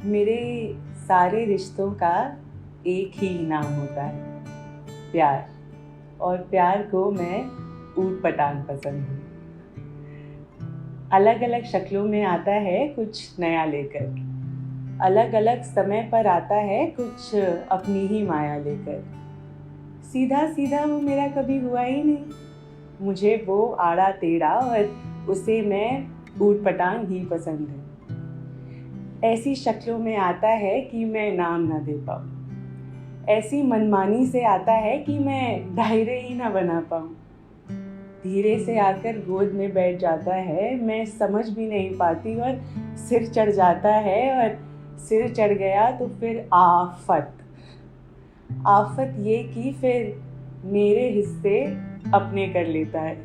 मेरे सारे रिश्तों का एक ही नाम होता है, प्यार। और प्यार को मैं ऊट पटांग पसंद हूँ। अलग अलग शक्लों में आता है कुछ नया लेकर, अलग अलग समय पर आता है कुछ अपनी ही माया लेकर। सीधा सीधा वो मेरा कभी हुआ ही नहीं, मुझे वो आड़ा टेढ़ा और उसे मैं ऊट पटांग ही पसंद है। ऐसी शक्लों में आता है कि मैं नाम ना दे पाऊँ, ऐसी मनमानी से आता है कि मैं दायरे ही ना बना पाऊँ। धीरे से आकर गोद में बैठ जाता है, मैं समझ भी नहीं पाती और सिर चढ़ जाता है, और सिर चढ़ गया तो फिर आफत ये कि फिर मेरे हिस्से अपने कर लेता है।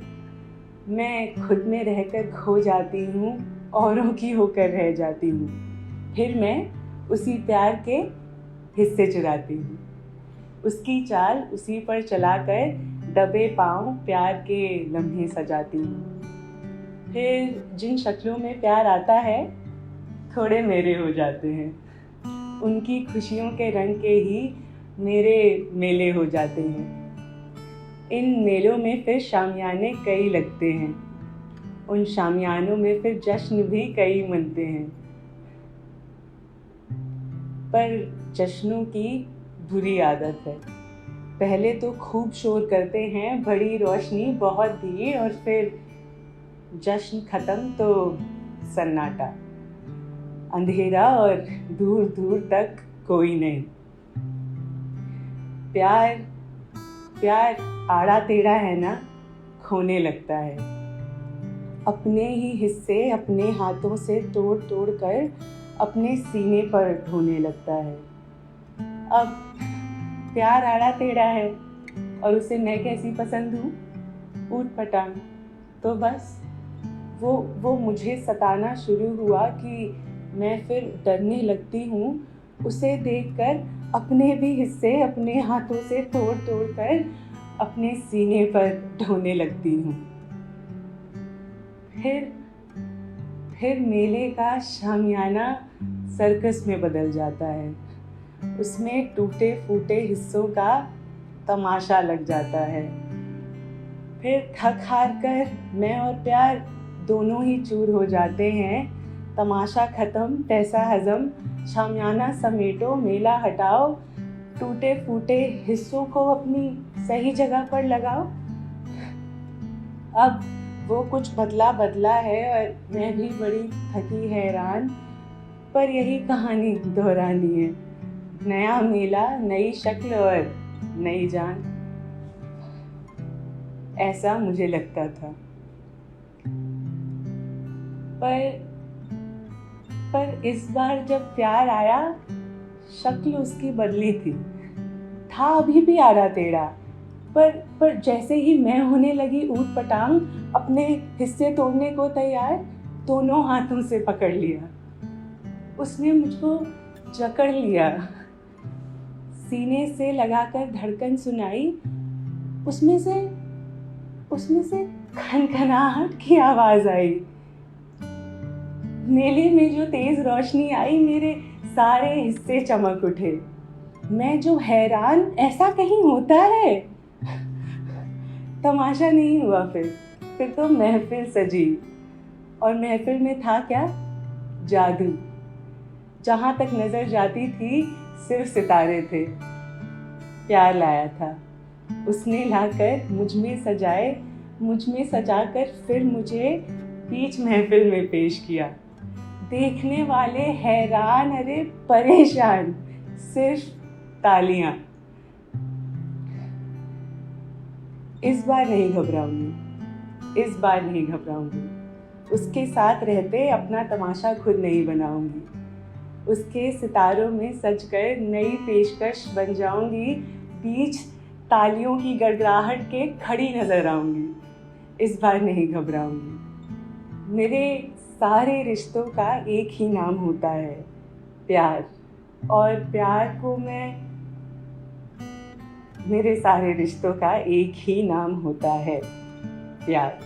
मैं खुद में रहकर खो जाती हूँ, औरों की होकर रह जाती हूँ। फिर मैं उसी प्यार के हिस्से चुराती हूँ, उसकी चाल उसी पर चलाकर दबे पाँव प्यार के लम्हे सजाती हूँ। फिर जिन शक्लों में प्यार आता है थोड़े मेरे हो जाते हैं, उनकी खुशियों के रंग के ही मेरे मेले हो जाते हैं। इन मेलों में फिर शामियाने कई लगते हैं, उन शामियानों में फिर जश्न भी कई मनते हैं। पर जश्नों की बुरी आदत है, पहले तो खूब शोर करते हैं, बड़ी रोशनी बहुत भीड़, और फिर जश्न खत्म तो सन्नाटा, अंधेरा और दूर दूर तक कोई नहीं। प्यार प्यार आड़ा टेढ़ा है ना, खोने लगता है। अपने ही हिस्से अपने हाथों से तोड़ तोड़ कर अपने सीने पर ढोने लगता है। अब प्यार आड़ा टेढ़ा है और उसे मैं कैसी पसंद हूँ, ऊट पटांग। तो बस वो मुझे सताना शुरू हुआ कि मैं फिर डरने लगती हूँ उसे देखकर, अपने भी हिस्से अपने हाथों से तोड़ तोड़ कर अपने सीने पर ढोने लगती हूँ। फिर मेले का शामियाना सर्कस में बदल जाता है, उसमें टूटे फूटे हिस्सों का तमाशा लग जाता है। फिर थक हार कर मैं और प्यार दोनों ही चूर हो जाते हैं। तमाशा खत्म, पैसा हजम, शामियाना समेटो, मेला हटाओ, टूटे फूटे हिस्सों को अपनी सही जगह पर लगाओ। अब वो कुछ बदला है और मैं भी बड़ी थकी हैरान, पर यही कहानी दोहरानी है। नया मेला, नई शक्ल और नई जान, ऐसा मुझे लगता था। पर इस बार जब प्यार आया, शक्ल उसकी बदली थी। था अभी भी आड़ा टेढ़ा, पर जैसे ही मैं होने लगी ऊट पटांग, अपने हिस्से तोड़ने को तैयार, दोनों हाथों से पकड़ लिया। उसने मुझको जकड़ लिया, सीने से लगाकर धड़कन सुनाई, उसमें से खनखनाहट की आवाज आई। मेले में जो तेज रोशनी आई, मेरे सारे हिस्से चमक उठे। मैं जो हैरान, ऐसा कहीं होता है? तमाशा नहीं हुआ, फिर तो महफिल सजी, और महफिल में था क्या? जादू। जहां तक नजर जाती थी सिर्फ सितारे थे। प्यार लाया था, उसने लाकर मुझ में सजाकर फिर मुझे बीच महफिल में पेश किया। देखने वाले हैरान, अरे परेशान, सिर्फ तालियां। इस बार नहीं घबराऊंगी, उसके साथ रहते अपना तमाशा खुद नहीं बनाऊंगी, उसके सितारों में सजकर नई पेशकश बन जाऊंगी, बीच तालियों की गड़गड़ाहट के खड़ी नजर आऊंगी। इस बार नहीं घबराऊंगी। मेरे सारे रिश्तों का एक ही नाम होता है, प्यार। और प्यार को मेरे सारे रिश्तों का एक ही नाम होता है, प्यार।